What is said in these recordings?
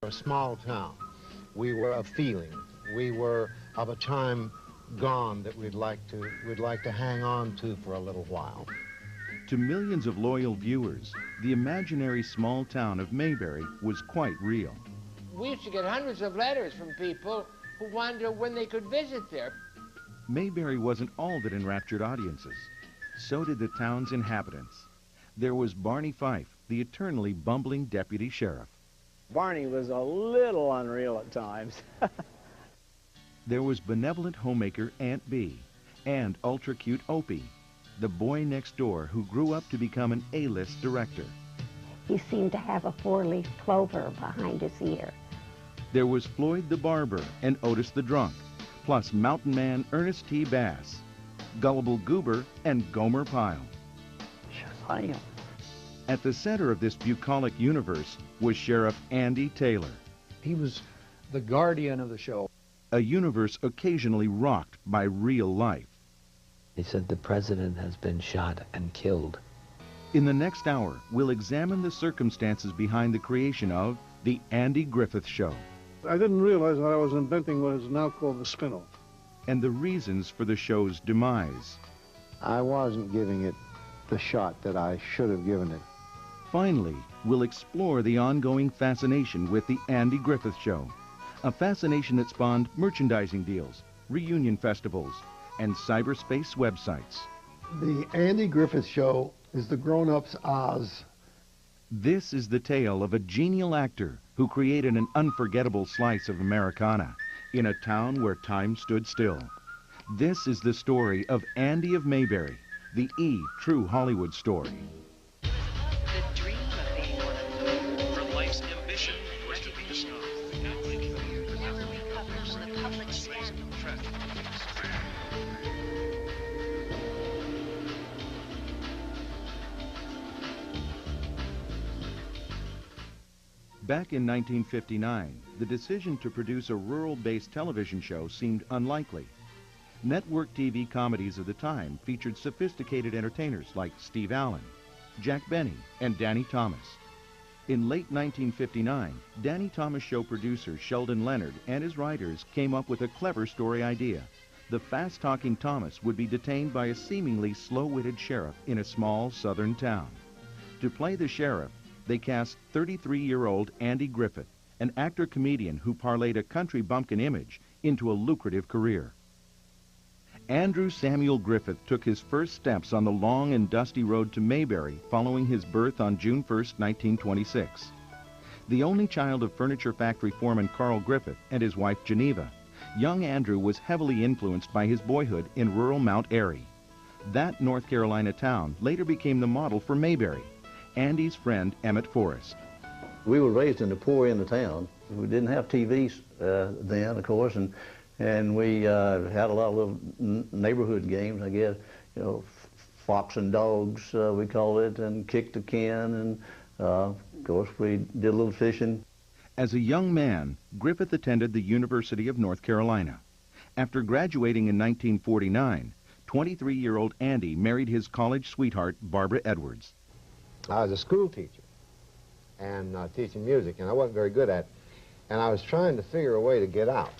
A small town. We were a feeling. We were of a time gone that we'd like to hang on to for a little while. To millions of loyal viewers, the imaginary small town of Mayberry was quite real. We used to get hundreds of letters from people who wondered when they could visit there. Mayberry wasn't all that enraptured audiences. So did the town's inhabitants. There was Barney Fife, the eternally bumbling deputy sheriff. Barney was a little unreal at times. There was benevolent homemaker Aunt Bee and ultra-cute Opie, the boy next door who grew up to become an A-list director. He seemed to have a four-leaf clover behind his ear. There was Floyd the barber and Otis the drunk, plus mountain man Ernest T. Bass, gullible Goober, and Gomer Pyle. Shazam. At the center of this bucolic universe was Sheriff Andy Taylor. He was the guardian of the show. A universe occasionally rocked by real life. He said the president has been shot and killed. In the next hour, we'll examine the circumstances behind the creation of The Andy Griffith Show. I didn't realize that I was inventing what is now called the spin-off. And the reasons for the show's demise. I wasn't giving it the shot that I should have given it. Finally, we'll explore the ongoing fascination with The Andy Griffith Show. A fascination that spawned merchandising deals, reunion festivals, and cyberspace websites. The Andy Griffith Show is the grown-ups' Oz. This is the tale of a genial actor who created an unforgettable slice of Americana in a town where time stood still. This is the story of Andy of Mayberry, the true Hollywood story. The dream of being one of them. From life's ambition and recognition. Back in 1959, the decision to produce a rural-based television show seemed unlikely. Network TV comedies of the time featured sophisticated entertainers like Steve Allen, Jack Benny, and Danny Thomas. In late 1959, Danny Thomas Show producer Sheldon Leonard and his writers came up with a clever story idea. The fast-talking Thomas would be detained by a seemingly slow-witted sheriff in a small southern town. To play the sheriff, they cast 33-year-old Andy Griffith, an actor-comedian who parlayed a country bumpkin image into a lucrative career. Andrew Samuel Griffith took his first steps on the long and dusty road to Mayberry following his birth on June 1, 1926. The only child of furniture factory foreman Carl Griffith and his wife Geneva, young Andrew was heavily influenced by his boyhood in rural Mount Airy. That North Carolina town later became the model for Mayberry, Andy's friend Emmett Forrest. We were raised in the poor end of town. We didn't have TVs then, of course, and we had a lot of little neighborhood games, I guess, you know, fox and dogs, we called it, and kick the can, and of course we did a little fishing. As a young man, Griffith attended the University of North Carolina. After graduating in 1949, 23-year-old Andy married his college sweetheart, Barbara Edwards. I was a school teacher and teaching music, and I wasn't very good at it. And I was trying to figure a way to get out.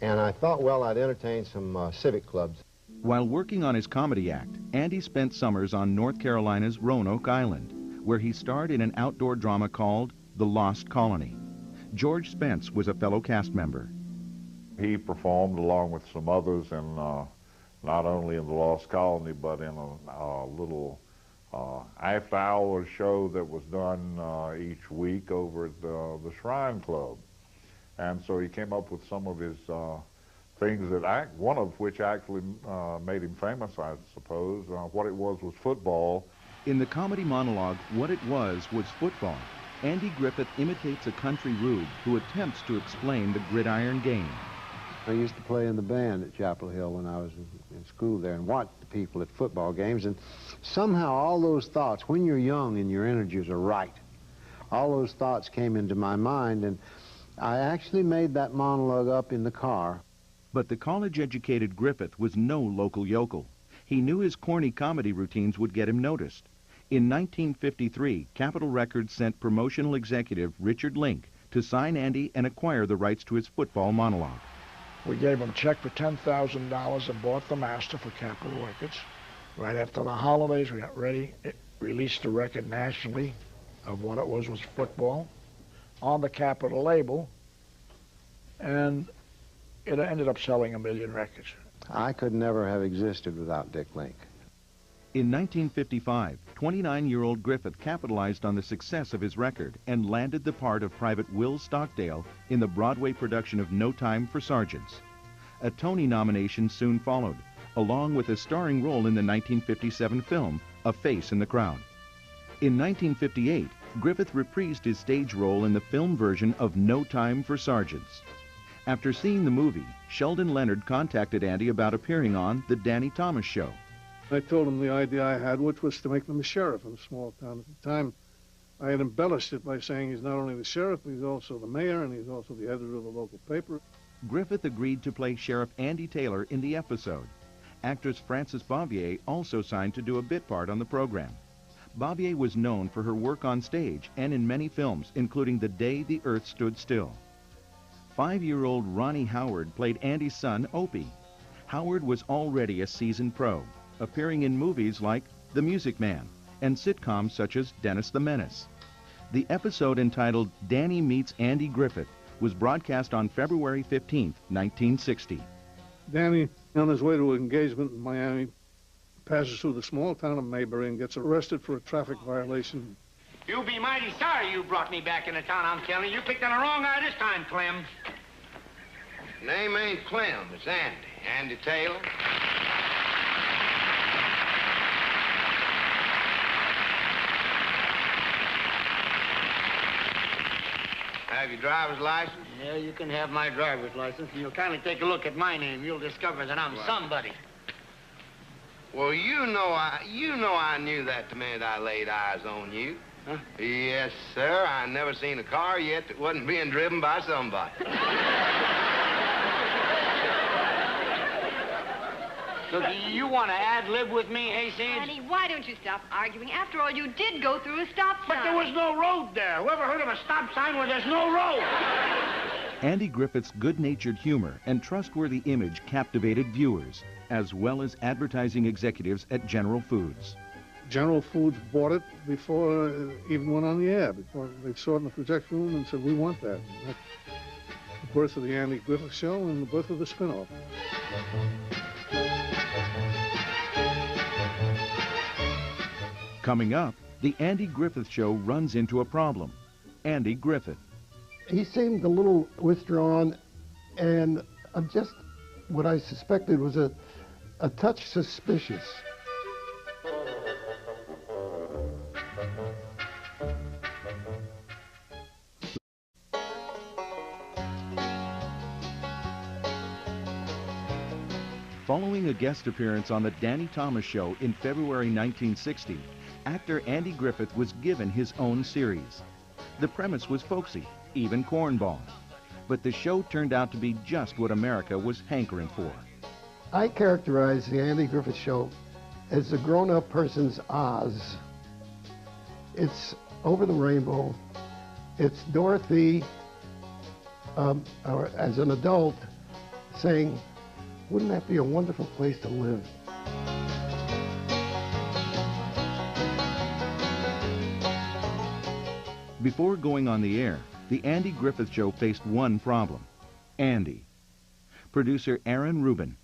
And I thought, well, I'd entertain some civic clubs. While working on his comedy act, Andy spent summers on North Carolina's Roanoke Island, where he starred in an outdoor drama called The Lost Colony. George Spence was a fellow cast member. He performed along with some others in not only in The Lost Colony, but in a little after-hours show that was done each week over at the Shrine Club. And so he came up with some of his things that one of which actually made him famous, I suppose. What it was football. In the comedy monologue, What It Was Football, Andy Griffith imitates a country rube who attempts to explain the gridiron game. I used to play in the band at Chapel Hill when I was in school there and watch the people at football games, and somehow all those thoughts, when you're young and your energies are right, all those thoughts came into my mind, and I actually made that monologue up in the car. But the college-educated Griffith was no local yokel. He knew his corny comedy routines would get him noticed. In 1953, Capitol Records sent promotional executive Richard Link to sign Andy and acquire the rights to his football monologue. We gave him a check for $10,000 and bought the master for Capitol Records. Right after the holidays, we got ready. It released the record nationally of what it was football on the Capitol label, and it ended up selling 1 million records. I could never have existed without Dick Link. In 1955, 29-year-old Griffith capitalized on the success of his record and landed the part of Private Will Stockdale in the Broadway production of No Time for Sergeants. A Tony nomination soon followed, along with a starring role in the 1957 film A Face in the Crowd. In 1958, Griffith reprised his stage role in the film version of No Time for Sergeants. After seeing the movie, Sheldon Leonard contacted Andy about appearing on The Danny Thomas Show. I told him the idea I had, which was to make him a sheriff in a small town. At the time, I had embellished it by saying he's not only the sheriff, but he's also the mayor, and he's also the editor of the local paper. Griffith agreed to play Sheriff Andy Taylor in the episode. Actress Frances Bavier also signed to do a bit part on the program. Bavier was known for her work on stage and in many films, including The Day the Earth Stood Still. 5-year-old Ronnie Howard played Andy's son, Opie. Howard was already a seasoned pro, appearing in movies like The Music Man and sitcoms such as Dennis the Menace. The episode entitled Danny Meets Andy Griffith was broadcast on February 15, 1960. Danny, on his way to an engagement in Miami, passes through the small town of Mayberry and gets arrested for a traffic violation. You'll be mighty sorry you brought me back into town, I'm telling you. You picked on the wrong guy this time, Clem. Name ain't Clem, it's Andy. Andy Taylor. Have your driver's license? Yeah, you can have my driver's license, and you'll kindly take a look at my name. You'll discover that I'm somebody. Well, you know I knew that the minute I laid eyes on you. Huh? Yes, sir. I never seen a car yet that wasn't being driven by somebody. So do you want to ad-lib with me, Hayseed? Honey, why don't you stop arguing? After all, you did go through a stop sign. But there was no road there. Whoever heard of a stop sign where there's no road? Andy Griffith's good-natured humor and trustworthy image captivated viewers, as well as advertising executives at General Foods. General Foods bought it before it even went on the air, before they saw it in the projection room and said, we want that. And that's the birth of the Andy Griffith Show and the birth of the spin-off. Coming up, the Andy Griffith Show runs into a problem. Andy Griffith. He seemed a little withdrawn and just what I suspected was a touch suspicious. Following a guest appearance on The Danny Thomas Show in February 1960, actor Andy Griffith was given his own series. The premise was folksy, even cornball. But the show turned out to be just what America was hankering for. I characterize the Andy Griffith Show as the grown-up person's Oz. It's over the rainbow. It's Dorothy, or as an adult, saying, wouldn't that be a wonderful place to live? Before going on the air, the Andy Griffith Show faced one problem: Andy. Producer Aaron Rubin.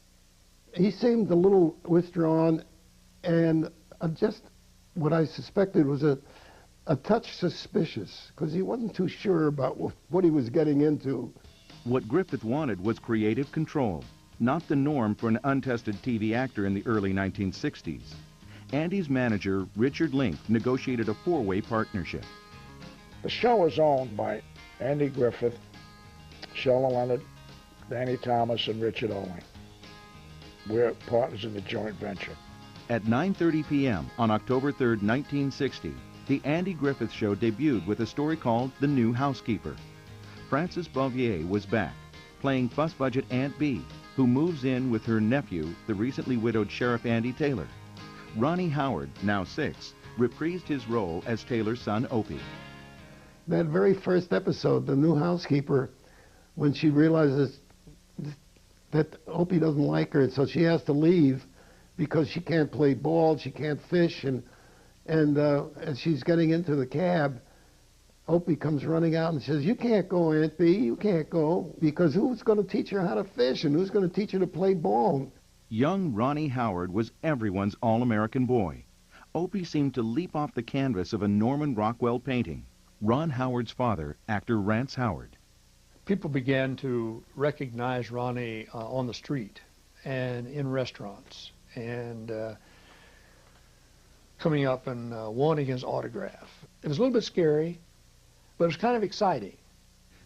He seemed a little withdrawn and just what I suspected was a touch suspicious, because he wasn't too sure about what he was getting into. What Griffith wanted was creative control, not the norm for an untested TV actor in the early 1960s. Andy's manager, Richard Link, negotiated a four-way partnership. The show is owned by Andy Griffith, Sheldon Leonard, Danny Thomas, and Richard Owing. We're partners in the joint venture. At 9:30 p.m. on October 3rd, 1960, the Andy Griffith Show debuted with a story called The New Housekeeper. Frances Bavier was back, playing fuss-budget Aunt Bee, who moves in with her nephew, the recently widowed Sheriff Andy Taylor. Ronnie Howard, now 6, reprised his role as Taylor's son Opie. that very first episode, the new housekeeper, when she realizes that Opie doesn't like her, and so she has to leave because she can't play ball, she can't fish, and as she's getting into the cab, Opie comes running out and says, "You can't go, Aunt Bee, you can't go, because who's going to teach her how to fish, and who's going to teach her to play ball?" Young Ronnie Howard was everyone's all-American boy. Opie seemed to leap off the canvas of a Norman Rockwell painting. Ron Howard's father, actor Rance Howard. People began to recognize Ronnie on the street and in restaurants, and coming up and wanting his autograph. It was a little bit scary, but it was kind of exciting.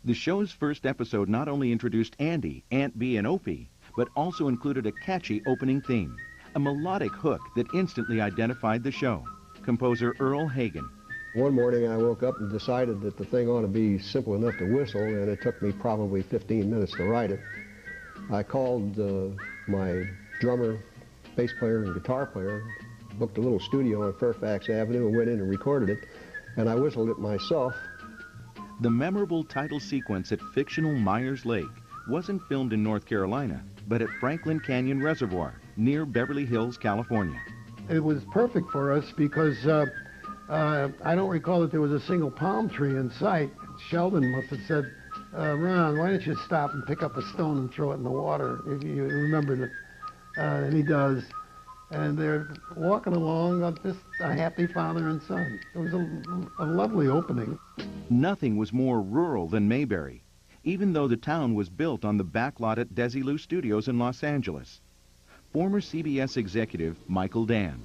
The show's first episode not only introduced Andy, Aunt Bee, and Opie, but also included a catchy opening theme, a melodic hook that instantly identified the show. Composer Earl Hagen. One morning I woke up and decided that the thing ought to be simple enough to whistle, and it took me probably 15 minutes to write it. I called my drummer, bass player, and guitar player, booked a little studio on Fairfax Avenue and went in and recorded it, and I whistled it myself. The memorable title sequence at fictional Myers Lake wasn't filmed in North Carolina, but at Franklin Canyon Reservoir, near Beverly Hills, California. It was perfect for us because I don't recall that there was a single palm tree in sight. Sheldon must have said, "Ron, why don't you stop and pick up a stone and throw it in the water?" If you remember that. And he does. And they're walking along, just a happy father and son. It was a lovely opening. Nothing was more rural than Mayberry, even though the town was built on the backlot at Desilu Studios in Los Angeles. Former CBS executive Michael Dan.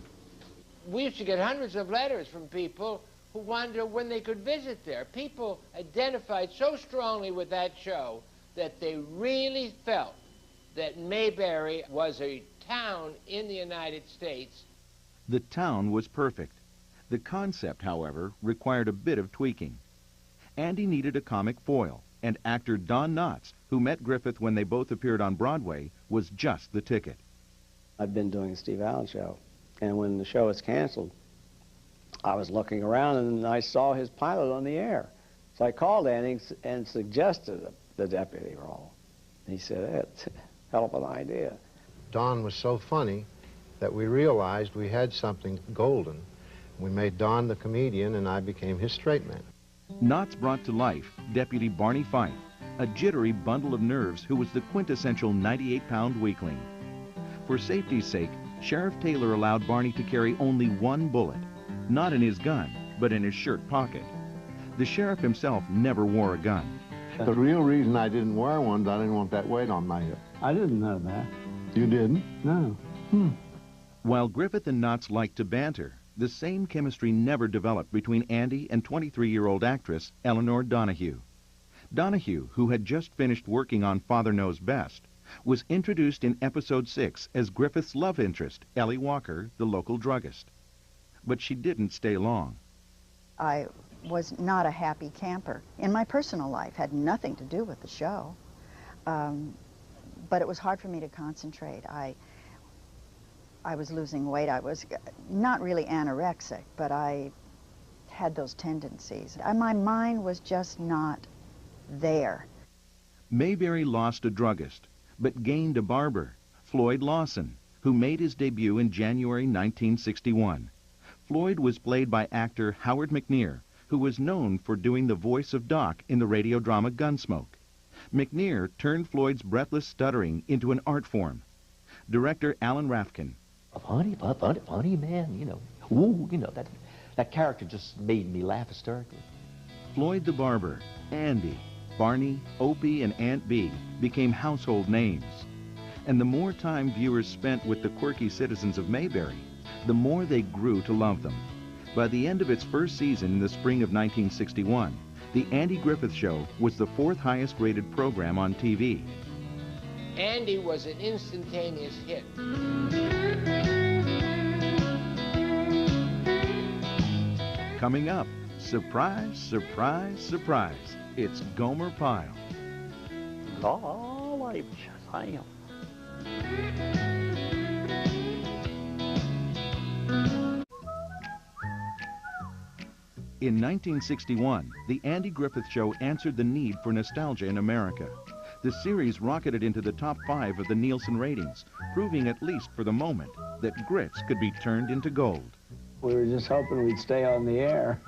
We used to get hundreds of letters from people who wondered when they could visit there. People identified so strongly with that show that they really felt that Mayberry was a town in the United States. The town was perfect. The concept, however, required a bit of tweaking. Andy needed a comic foil, and actor Don Knotts, who met Griffith when they both appeared on Broadway, was just the ticket. I'd been doing the Steve Allen show, and when the show was canceled, I was looking around and I saw his pilot on the air. So I called Andy and suggested the deputy role. He said, "It's a hell of an idea." Don was so funny that we realized we had something golden. We made Don the comedian, and I became his straight man. Knotts brought to life Deputy Barney Fife, a jittery bundle of nerves who was the quintessential 98-pound weakling. For safety's sake, Sheriff Taylor allowed Barney to carry only one bullet, not in his gun, but in his shirt pocket. The sheriff himself never wore a gun. The real reason I didn't wear one is I didn't want that weight on my hip. I didn't know that. You didn't? No. While Griffith and Knotts liked to banter, the same chemistry never developed between Andy and 23-year-old actress Eleanor Donahue. Donahue, who had just finished working on Father Knows Best, was introduced in episode 6 as Griffith's love interest, Ellie Walker, the local druggist. But she didn't stay long. I was not a happy camper. In my personal life, had nothing to do with the show. But it was hard for me to concentrate. I was losing weight. I was not really anorexic, but I had those tendencies. My mind was just not there. Mayberry lost a druggist, but gained a barber, Floyd Lawson, who made his debut in January 1961. Floyd was played by actor Howard McNear, who was known for doing the voice of Doc in the radio drama Gunsmoke. McNear turned Floyd's breathless stuttering into an art form. Director Alan Rafkin. Funny man, you know. Ooh, you know, that character just made me laugh hysterically. Floyd the Barber, Andy, Barney, Opie, and Aunt Bee became household names. And the more time viewers spent with the quirky citizens of Mayberry, the more they grew to love them. By the end of its first season in the spring of 1961, The Andy Griffith Show was the 4th highest rated program on TV. Andy was an instantaneous hit. Coming up, surprise, surprise, surprise, it's Gomer Pyle. Oh, I am. In 1961, The Andy Griffith Show answered the need for nostalgia in America. The series rocketed into the top 5 of the Nielsen ratings, proving at least for the moment that grits could be turned into gold. We were just hoping we'd stay on the air.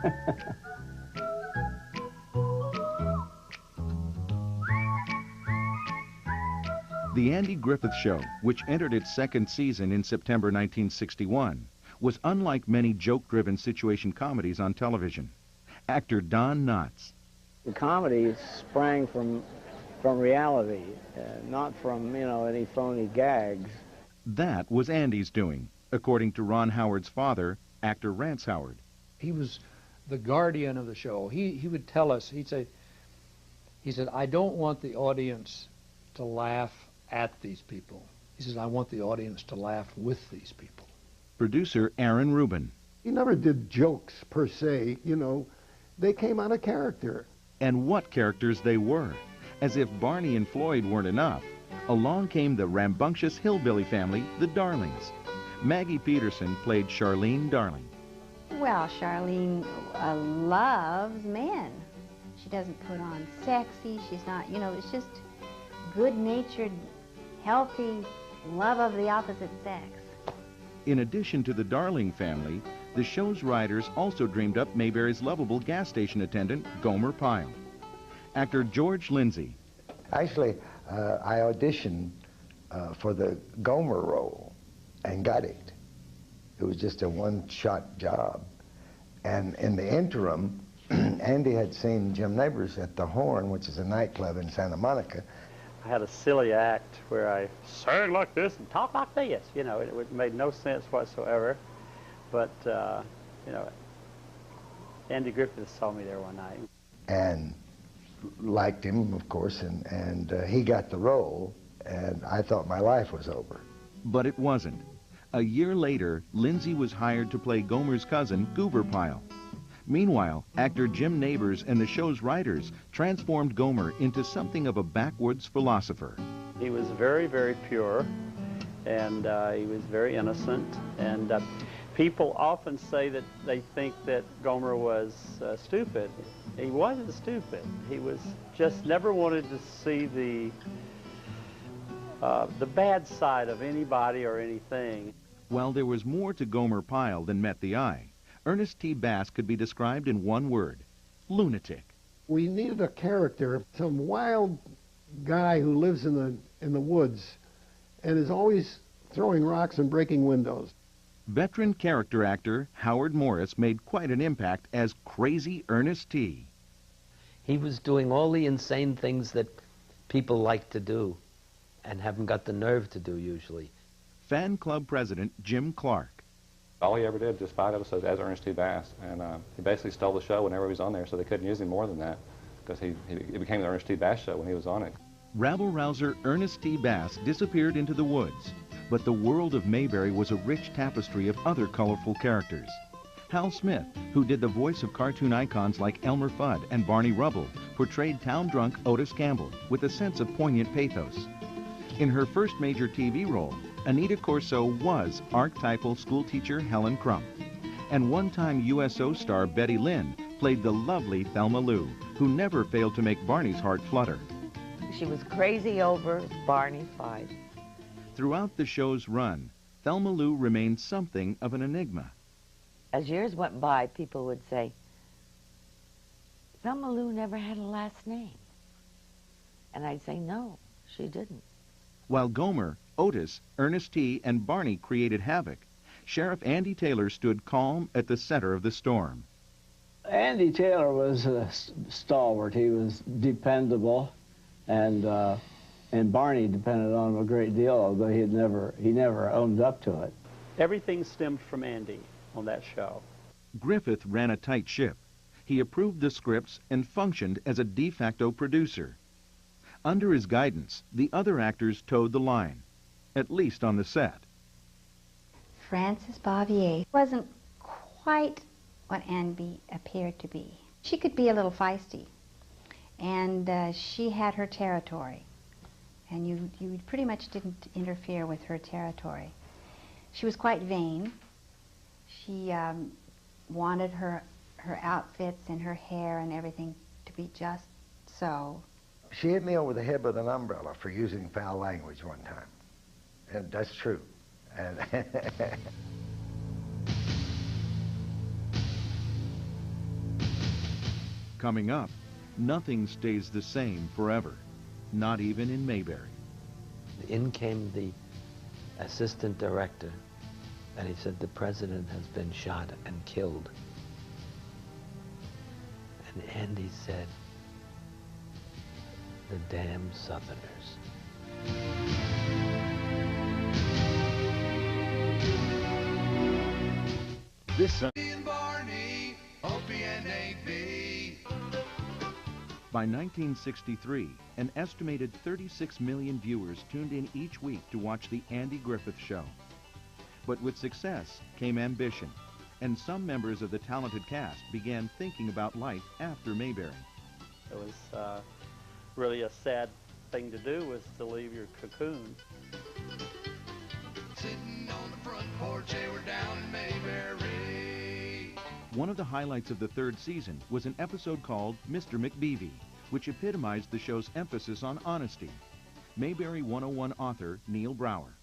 The Andy Griffith Show, which entered its second season in September 1961, was unlike many joke-driven situation comedies on television. Actor Don Knotts. The comedy sprang from reality, not from, any phony gags. That was Andy's doing, according to Ron Howard's father, actor Rance Howard. He was the guardian of the show. He would tell us, he said, I don't want the audience to laugh at these people. He says, I want the audience to laugh with these people. Producer Aaron Rubin. He never did jokes per se, They came out of character. And what characters they were. As if Barney and Floyd weren't enough, along came the rambunctious hillbilly family, the Darlings. Maggie Peterson played Charlene Darling. Well, Charlene loves men. She doesn't put on sexy. She's not, it's just good-natured, healthy love of the opposite sex. In addition to the Darling family, the show's writers also dreamed up Mayberry's lovable gas station attendant, Gomer Pyle. Actor George Lindsay. Actually, I auditioned for the Gomer role and got it. It was just a one-shot job. And in the interim, Andy had seen Jim Neighbors at the Horn, which is a nightclub in Santa Monica. I had a silly act where I sang like this and talk like this. It made no sense whatsoever. But, Andy Griffith saw me there one night. And liked him, of course, and he got the role, and I thought my life was over. But it wasn't. A year later, Lindsay was hired to play Gomer's cousin, Goober Pyle. Meanwhile, actor Jim Neighbors and the show's writers transformed Gomer into something of a backwoods philosopher. He was very, very pure, and he was very innocent, and people often say that they think that Gomer was stupid. He wasn't stupid. He was just never wanted to see the bad side of anybody or anything. While there was more to Gomer Pyle than met the eye, Ernest T. Bass could be described in one word: lunatic. We needed a character, some wild guy who lives in the woods and is always throwing rocks and breaking windows. Veteran character actor Howard Morris made quite an impact as Crazy Ernest T. He was doing all the insane things that people like to do and haven't got the nerve to do usually. Fan club president Jim Clark. All he ever did, just 5 episodes as Ernest T. Bass, and he basically stole the show whenever he was on there, so they couldn't use him more than that, because it became the Ernest T. Bass show when he was on it. Rabble-rouser Ernest T. Bass disappeared into the woods, but the world of Mayberry was a rich tapestry of other colorful characters. Hal Smith, who did the voice of cartoon icons like Elmer Fudd and Barney Rubble, portrayed town-drunk Otis Campbell with a sense of poignant pathos. In her first major TV role, Anita Corso was archetypal schoolteacher Helen Crump. And one-time USO star Betty Lynn played the lovely Thelma Lou, who never failed to make Barney's heart flutter. She was crazy over Barney Fife. Throughout the show's run, Thelma Lou remained something of an enigma. As years went by, people would say, Thelma Lou never had a last name. And I'd say, no, she didn't. While Gomer, Otis, Ernest T., and Barney created havoc, Sheriff Andy Taylor stood calm at the center of the storm. Andy Taylor was a stalwart. He was dependable, and Barney depended on him a great deal, although he never owned up to it. Everything stemmed from Andy on that show. Griffith ran a tight ship. He approved the scripts and functioned as a de facto producer. Under his guidance, the other actors towed the line, at least on the set. Frances Bavier wasn't quite what Andy appeared to be. She could be a little feisty, and she had her territory, and you pretty much didn't interfere with her territory. She was quite vain. She wanted her her outfits and her hair and everything to be just so. She hit me over the head with an umbrella for using foul language one time. And that's true. And Coming up, nothing stays the same forever, not even in Mayberry. In came the assistant director, and he said, the president has been shot and killed. And Andy said, the damn Southerners. This By 1963, an estimated 36 million viewers tuned in each week to watch The Andy Griffith Show. But with success came ambition, and some members of the talented cast began thinking about life after Mayberry. It was really a sad thing to do, was to leave your cocoon. Sitting on the front porch, they were down in Mayberry. One of the highlights of the third season was an episode called Mr. McBeevy, which epitomized the show's emphasis on honesty. Mayberry 101 author Neil Brower.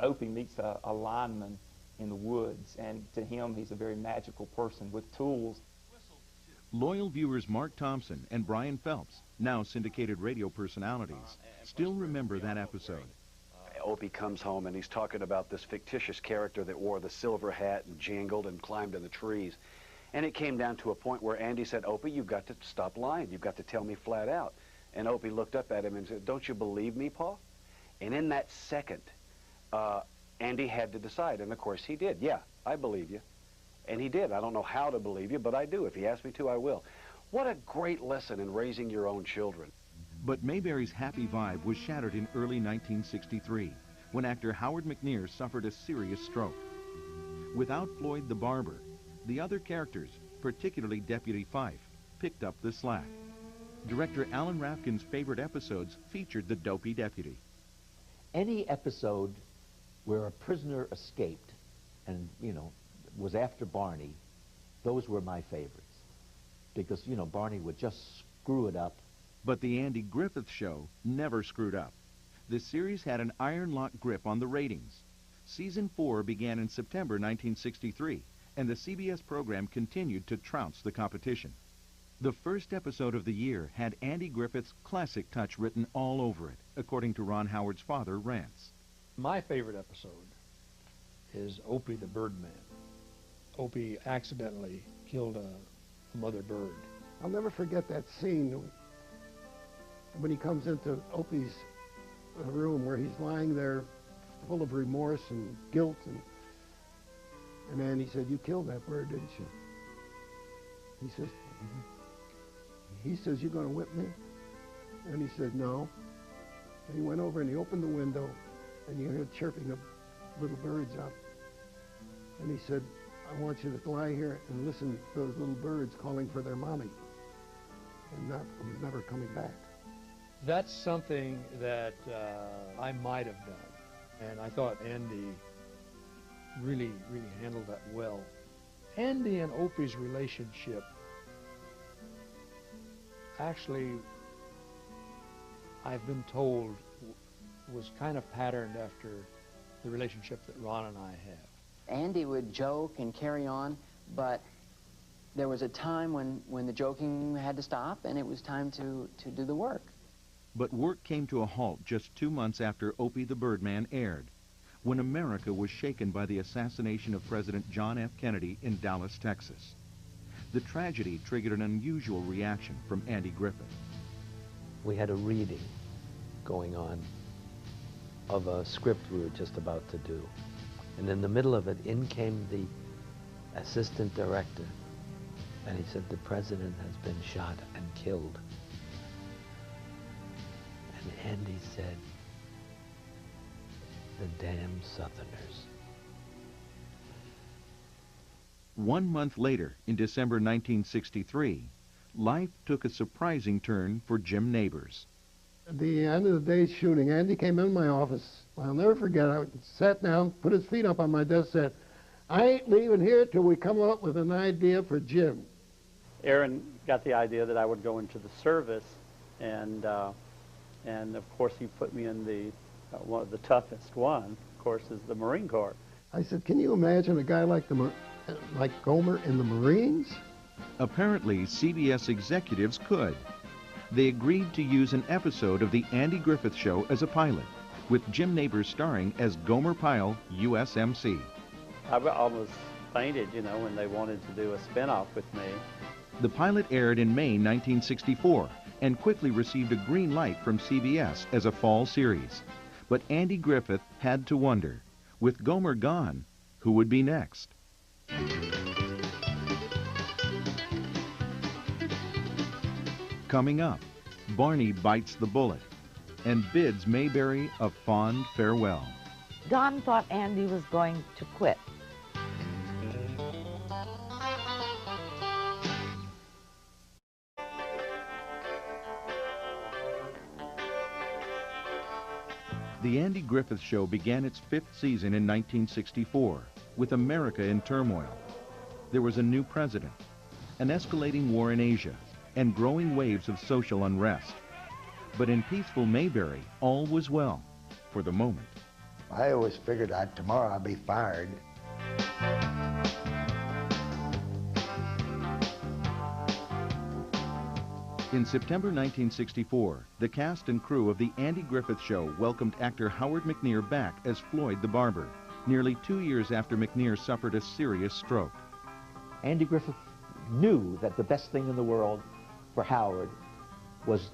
Opie meets a lineman in the woods, and to him, he's a very magical person with tools. Loyal viewers Mark Thompson and Brian Phelps, now syndicated radio personalities, still remember that episode. Opie comes home and he's talking about this fictitious character that wore the silver hat and jingled and climbed in the trees. And it came down to a point where Andy said, Opie, you've got to stop lying. You've got to tell me flat out. And Opie looked up at him and said, don't you believe me, Pa? And in that second, Andy had to decide. And of course he did. Yeah, I believe you. And he did. I don't know how to believe you, but I do. If he asks me to, I will. What a great lesson in raising your own children. But Mayberry's happy vibe was shattered in early 1963, when actor Howard McNear suffered a serious stroke. Without Floyd the barber, the other characters, particularly Deputy Fife, picked up the slack. Director Alan Rafkin's favorite episodes featured the dopey deputy. Any episode where a prisoner escaped and, was after Barney, those were my favorites. Because, Barney would just screw it up. But the Andy Griffith Show never screwed up. The series had an iron-lock grip on the ratings. Season 4 began in September 1963, and the CBS program continued to trounce the competition. The first episode of the year had Andy Griffith's classic touch written all over it, according to Ron Howard's father, Rance. My favorite episode is Opie the Birdman. Opie accidentally killed a mother bird. I'll never forget that scene when he comes into Opie's room where he's lying there full of remorse and guilt, and Andy said, you killed that bird, didn't you? He says, he says, you going to whip me? And he said, no. And he went over and he opened the window, and you heard chirping of little birds up. And he said, I want you to lie here and listen to those little birds calling for their mommy. And that was never coming back. That's something that I might have done. And I thought Andy really handled that well. Andy and Opie's relationship actually, I've been told, was kind of patterned after the relationship that Ron and I have. Andy would joke and carry on, but there was a time when the joking had to stop and it was time to do the work. But work came to a halt just 2 months after Opie the Birdman aired, when America was shaken by the assassination of President John F. Kennedy in Dallas, Texas. The tragedy triggered an unusual reaction from Andy Griffith. We had a reading going on of a script we were just about to do. And in the middle of it, in came the assistant director, and he said, the president has been shot and killed. And Andy said, the damn Southerners. 1 month later, in December 1963, life took a surprising turn for Jim Nabors. At the end of the day's shooting, Andy came in my office. I'll never forget. I sat down, put his feet up on my desk, said, I ain't leaving here till we come up with an idea for Jim. Aaron got the idea that I would go into the service, and of course he put me in the one of the toughest one, of course, is the Marine Corps. I said, can you imagine a guy like Gomer in the Marines? Apparently, CBS executives could. They agreed to use an episode of The Andy Griffith Show as a pilot, with Jim Nabors starring as Gomer Pyle, USMC. I almost fainted, you know, when they wanted to do a spinoff with me. The pilot aired in May 1964 and quickly received a green light from CBS as a fall series. But Andy Griffith had to wonder, with Gomer gone, who would be next? Coming up, Barney bites the bullet and bids Mayberry a fond farewell. Don thought Andy was going to quit. The Andy Griffith Show began its 5th season in 1964, with America in turmoil. There was a new president, an escalating war in Asia, and growing waves of social unrest. But in peaceful Mayberry, all was well, for the moment. I always figured tomorrow I'd be fired. In September 1964, the cast and crew of The Andy Griffith Show welcomed actor Howard McNear back as Floyd the Barber, nearly 2 years after McNear suffered a serious stroke. Andy Griffith knew that the best thing in the world for Howard was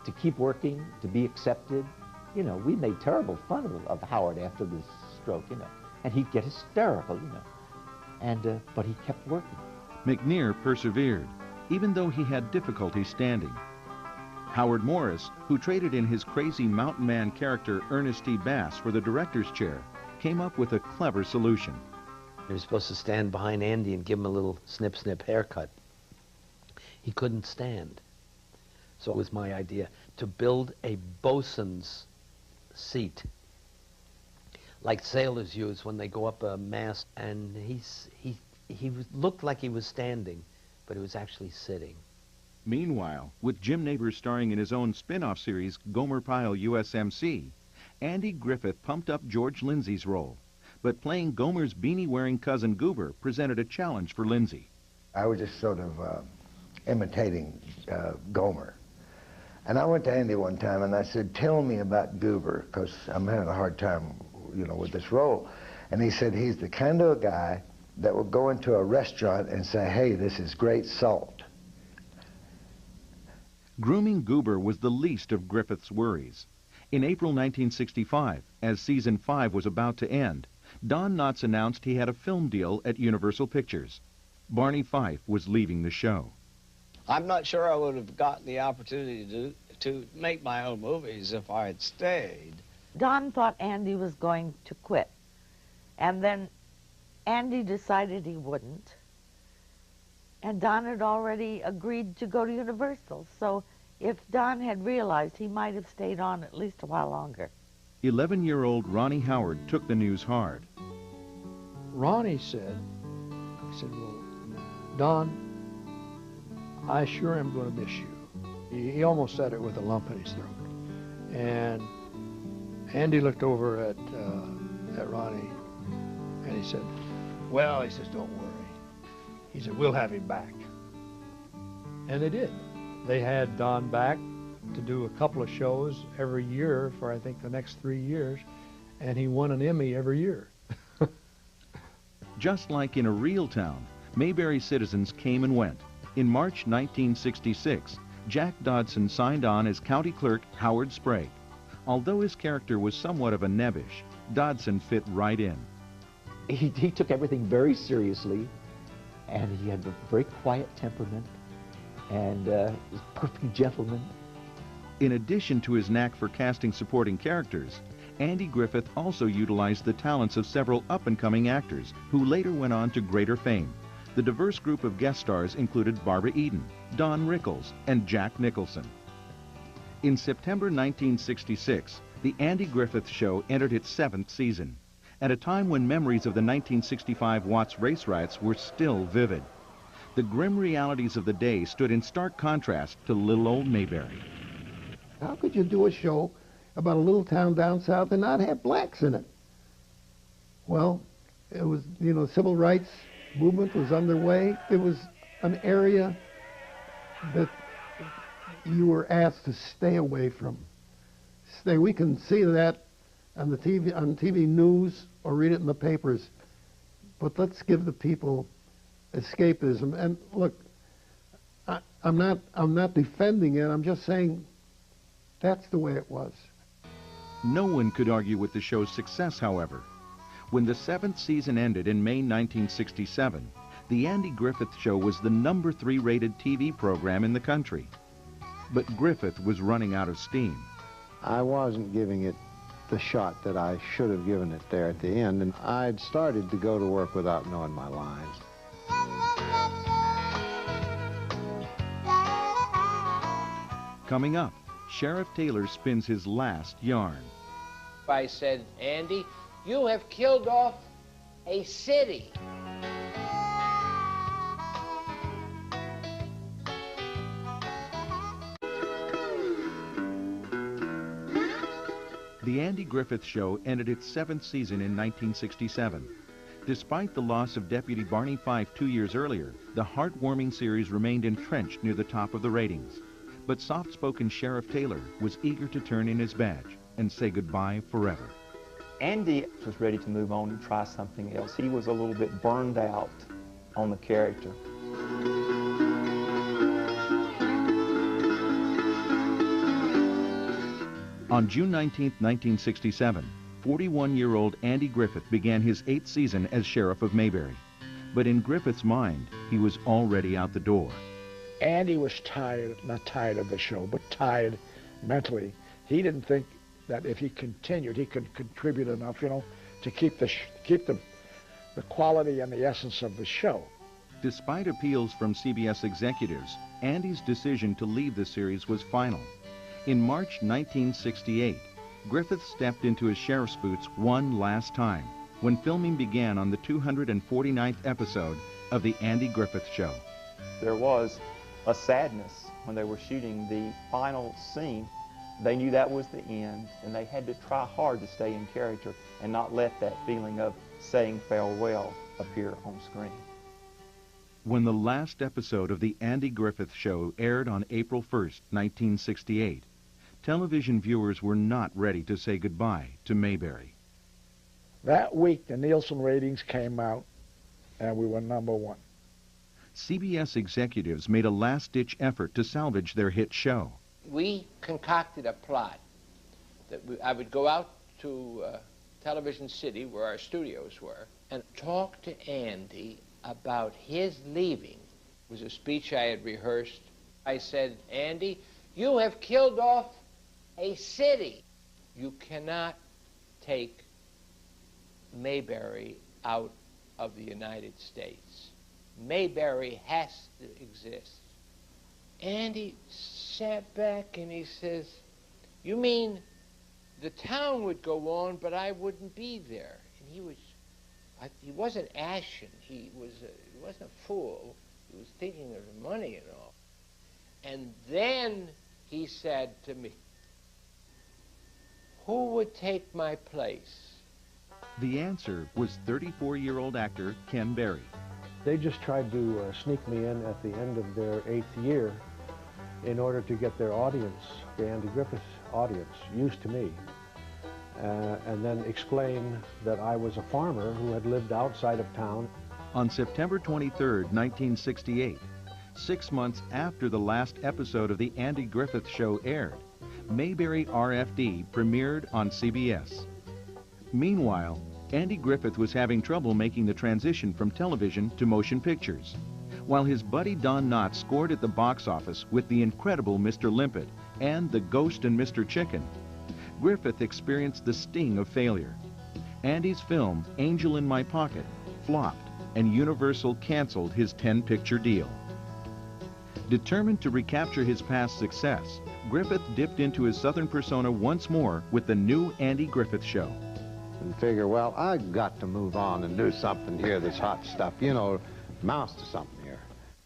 to keep working, to be accepted. You know, we made terrible fun of Howard after this stroke, you know, and he'd get hysterical, you know, and but he kept working. McNear persevered, even though he had difficulty standing. Howard Morris, who traded in his crazy mountain man character Ernest T. Bass for the director's chair, came up with a clever solution. He was supposed to stand behind Andy and give him a little snip-snip haircut. He couldn't stand. So it was my idea to build a bosun's seat, like sailors use when they go up a mast, and he looked like he was standing, but he was actually sitting. Meanwhile, with Jim Nabors starring in his own spin-off series, Gomer Pyle USMC, Andy Griffith pumped up George Lindsay's role. But playing Gomer's beanie-wearing cousin Goober presented a challenge for Lindsay. I was just sort of imitating Gomer. And I went to Andy one time and I said, tell me about Goober, because I'm having a hard time, you know, with this role. And he said, he's the kind of a guy that will go into a restaurant and say, hey, this is great salt. Grooming Goober was the least of Griffith's worries. In April 1965, as season 5 was about to end, Don Knotts announced he had a film deal at Universal Pictures. Barney Fife was leaving the show. I'm not sure I would have gotten the opportunity to make my own movies if I had stayed. Don thought Andy was going to quit. And then Andy decided he wouldn't. And Don had already agreed to go to Universal. So if Don had realized, he might have stayed on at least a while longer. 11-year-old Ronnie Howard took the news hard. Ronnie said, well, Don, I sure am going to miss you. He almost said it with a lump in his throat. And Andy looked over at Ronnie, and he said, well, he says, don't worry. He said, we'll have him back. And they did. They had Don back to do a couple of shows every year for, I think, the next 3 years, and he won an Emmy every year. Just like in a real town, Mayberry citizens came and went. In March 1966, Jack Dodson signed on as county clerk Howard Sprague. Although his character was somewhat of a nebbish, Dodson fit right in. He took everything very seriously, and he had a very quiet temperament, and was a perfect gentleman. In addition to his knack for casting supporting characters, Andy Griffith also utilized the talents of several up-and-coming actors who later went on to greater fame. The diverse group of guest stars included Barbara Eden, Don Rickles, and Jack Nicholson. In September 1966, The Andy Griffith Show entered its 7th season, at a time when memories of the 1965 Watts race riots were still vivid. The grim realities of the day stood in stark contrast to little old Mayberry. How could you do a show about a little town down south and not have blacks in it? Well, it was, you know, civil rights movement was underway. It was an area that you were asked to stay away from. We can see that on the TV news or read it in the papers. But let's give the people escapism. And look, I'm not defending it. I'm just saying that's the way it was. No one could argue with the show's success, however. When the 7th season ended in May 1967, The Andy Griffith Show was the #3 rated TV program in the country. But Griffith was running out of steam. I wasn't giving it the shot that I should have given it there at the end, and I'd started to go to work without knowing my lines. Coming up, Sheriff Taylor spins his last yarn. I said, Andy, you have killed off a city. The Andy Griffith Show ended its 7th season in 1967. Despite the loss of Deputy Barney Fife 2 years earlier, the heartwarming series remained entrenched near the top of the ratings. But soft-spoken Sheriff Taylor was eager to turn in his badge and say goodbye forever. Andy was ready to move on and try something else. He was a little bit burned out on the character. On June 19, 1967, 41-year-old Andy Griffith began his 8th season as Sheriff of Mayberry. But in Griffith's mind, he was already out the door. Andy was tired, not tired of the show, but tired mentally. He didn't think that if he continued, he could contribute enough, you know, to keep the quality and the essence of the show. Despite appeals from CBS executives, Andy's decision to leave the series was final. In March 1968, Griffith stepped into his sheriff's boots one last time when filming began on the 249th episode of The Andy Griffith Show. There was a sadness when they were shooting the final scene. They knew that was the end, and they had to try hard to stay in character and not let that feeling of saying farewell appear on screen. When the last episode of The Andy Griffith Show aired on April 1st, 1968, television viewers were not ready to say goodbye to Mayberry. That week, the Nielsen ratings came out, and we were #1. CBS executives made a last-ditch effort to salvage their hit show. We concocted a plot that I would go out to Television City, where our studios were, and talk to Andy about his leaving. It was a speech I had rehearsed. I said, Andy, you have killed off a city. You cannot take Mayberry out of the United States. Mayberry has to exist. Andy sat back and he says, you mean the town would go on, but I wouldn't be there? And he wasn't ashen. He wasn't a fool. He was thinking of the money and all. And then he said to me, who would take my place? The answer was 34-year-old actor Ken Berry. They just tried to sneak me in at the end of their 8th year in order to get their audience, the Andy Griffith audience, used to me. And then explain that I was a farmer who had lived outside of town. On September 23, 1968, 6 months after the last episode of The Andy Griffith Show aired, Mayberry RFD premiered on CBS. Meanwhile, Andy Griffith was having trouble making the transition from television to motion pictures, while his buddy Don Knotts scored at the box office with The Incredible Mr. Limpet and The Ghost and Mr. Chicken. Griffith experienced the sting of failure. Andy's film, Angel in My Pocket, flopped, and Universal canceled his 10-picture deal. Determined to recapture his past success, Griffith dipped into his Southern persona once more with the new Andy Griffith Show. And figure, well, I've got to move on and do something here, this hot stuff, you know, amounts to something here.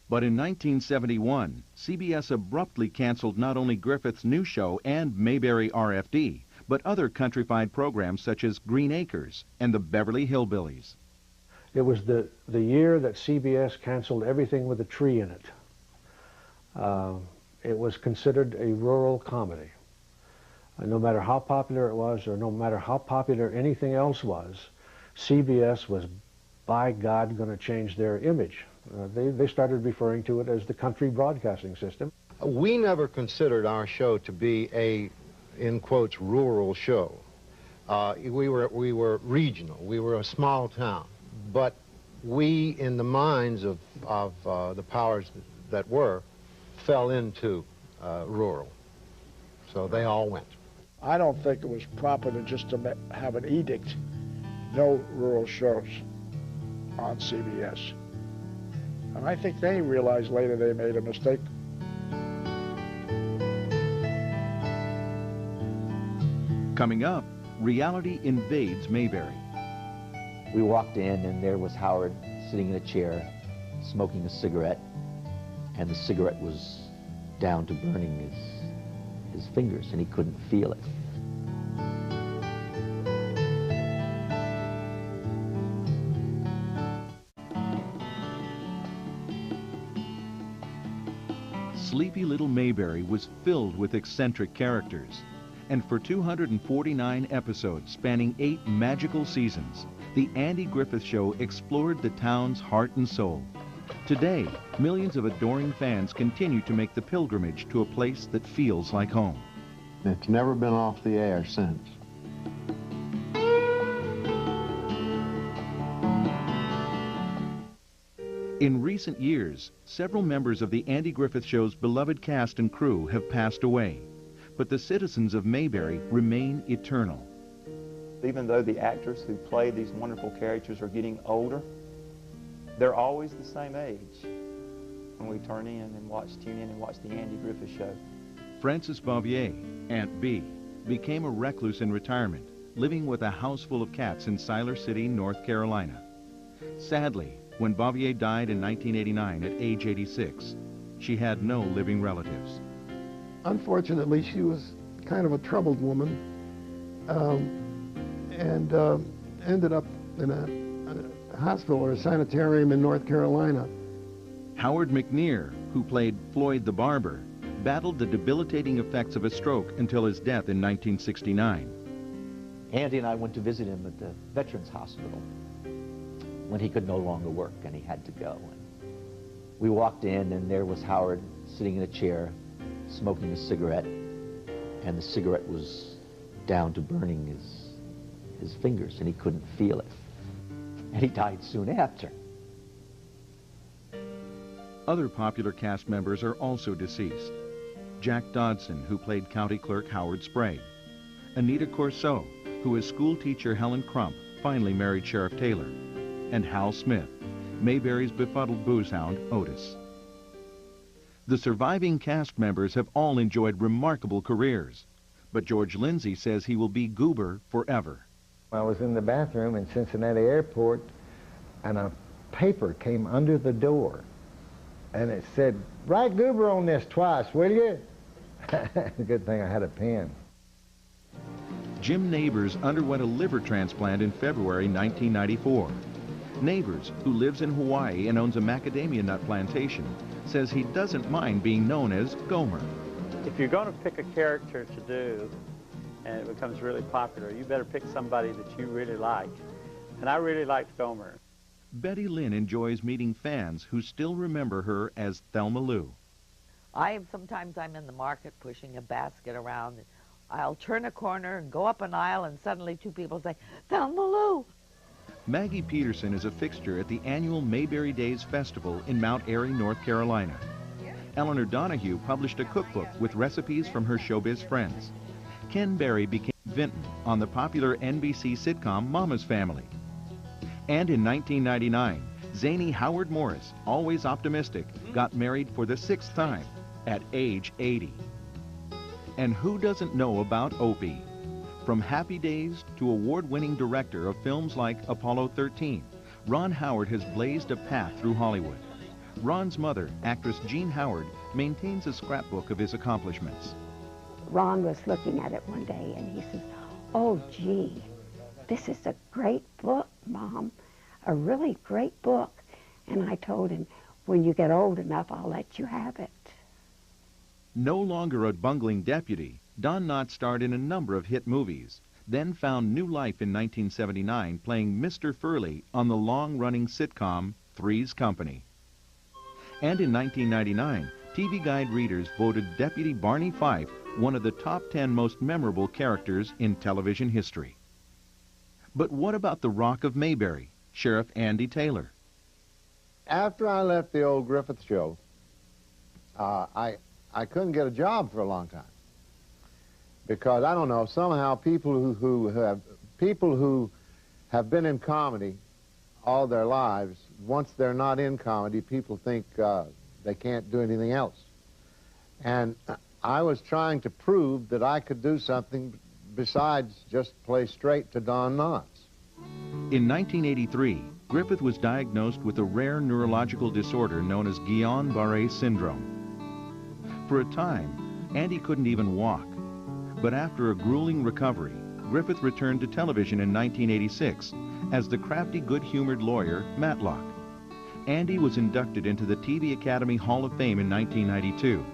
But in 1971, CBS abruptly canceled not only Griffith's new show and Mayberry RFD, but other countrified programs such as Green Acres and the Beverly Hillbillies. It was the year that CBS canceled everything with a tree in it. It was considered a rural comedy. No matter how popular it was, or no matter how popular anything else was, CBS was, by God, going to change their image. They started referring to it as the country broadcasting system. We never considered our show to be a, in quotes, rural show. We were regional. We were a small town. But we, in the minds of the powers that were, fell into rural. So they all went. I don't think it was proper to just to have an edict, no rural shows on CBS. And I think they realized later they made a mistake. Coming up, reality invades Mayberry. We walked in and there was Howard sitting in a chair, smoking a cigarette, and the cigarette was down to burning his fingers, and he couldn't feel it. Sleepy Little Mayberry was filled with eccentric characters. And for 249 episodes spanning 8 magical seasons, The Andy Griffith Show explored the town's heart and soul. Today, millions of adoring fans continue to make the pilgrimage to a place that feels like home. It's never been off the air since. In recent years, several members of the Andy Griffith Show's beloved cast and crew have passed away, but the citizens of Mayberry remain eternal. Even though the actors who play these wonderful characters are getting older, they're always the same age when we tune in and watch the Andy Griffith Show. Frances Bouvier, Aunt B, became a recluse in retirement, living with a house full of cats in Siler City, North Carolina. Sadly, when Bouvier died in 1989 at age 86, she had no living relatives. Unfortunately, she was kind of a troubled woman, and ended up in a hospital or a sanitarium in North Carolina. Howard McNear, who played Floyd the Barber, battled the debilitating effects of a stroke until his death in 1969. Andy and I went to visit him at the Veterans Hospital when he could no longer work and he had to go. And we walked in and there was Howard sitting in a chair, smoking a cigarette, and the cigarette was down to burning his fingers, and he couldn't feel it. And he died soon after. Other popular cast members are also deceased. Jack Dodson, who played County Clerk Howard Sprague. Anita Corso, who as school teacher Helen Crump finally married Sheriff Taylor. And Hal Smith, Mayberry's befuddled booze hound Otis. The surviving cast members have all enjoyed remarkable careers, but George Lindsay says he will be Goober forever. I was in the bathroom in Cincinnati Airport, and a paper came under the door, and it said, "Write Goober on this twice, will you?" Good thing I had a pen. Jim Neighbors underwent a liver transplant in February 1994. Neighbors, who lives in Hawaii and owns a macadamia nut plantation, says he doesn't mind being known as Gomer. If you're going to pick a character to do, and it becomes really popular, you better pick somebody that you really like. And I really liked Gomer. Betty Lynn enjoys meeting fans who still remember her as Thelma Lou. Sometimes I'm in the market pushing a basket around. I'll turn a corner and go up an aisle, and suddenly 2 people say, "Thelma Lou!" Maggie Peterson is a fixture at the annual Mayberry Days Festival in Mount Airy, North Carolina. Eleanor Donahue published a cookbook with recipes from her showbiz friends. Ken Berry became Vinton on the popular NBC sitcom Mama's Family. And in 1999, zany Howard Morris, always optimistic, got married for the 6th time at age 80. And who doesn't know about Opie? From Happy Days to award-winning director of films like Apollo 13, Ron Howard has blazed a path through Hollywood. Ron's mother, actress Jean Howard, maintains a scrapbook of his accomplishments. Ron was looking at it one day and he says, "Oh, gee, this is a great book, Mom, a really great book." And I told him, "When you get old enough, I'll let you have it." No longer a bungling deputy, Don Knotts starred in a number of hit movies, then found new life in 1979 playing Mr. Furley on the long-running sitcom Three's Company. And in 1999, TV Guide readers voted Deputy Barney Fife one of the top 10 most memorable characters in television history. But what about the Rock of Mayberry, Sheriff Andy Taylor? After I left the old Griffith show, I couldn't get a job for a long time. Because, I don't know, somehow people who have been in comedy all their lives, once they're not in comedy, people think they can't do anything else. And I was trying to prove that I could do something besides just play straight to Don Knotts. In 1983, Griffith was diagnosed with a rare neurological disorder known as Guillain-Barré syndrome. For a time, Andy couldn't even walk. But after a grueling recovery, Griffith returned to television in 1986 as the crafty, good-humored lawyer Matlock. Andy was inducted into the TV Academy Hall of Fame in 1992.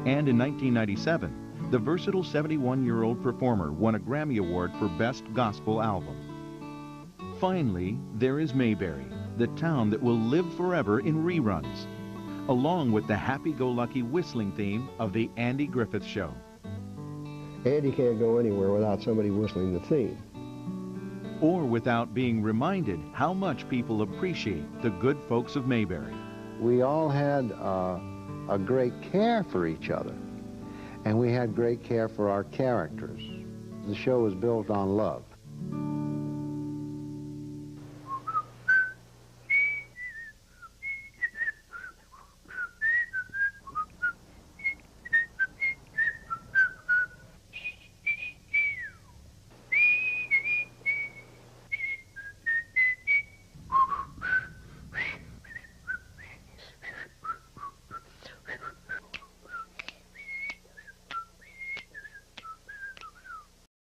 And in 1997, the versatile 71-year-old performer won a Grammy Award for Best Gospel Album. Finally, there is Mayberry, the town that will live forever in reruns, along with the happy-go-lucky whistling theme of The Andy Griffith Show. Andy can't go anywhere without somebody whistling the theme. Or without being reminded how much people appreciate the good folks of Mayberry. We all had a great care for each other, and we had great care for our characters. The show was built on love.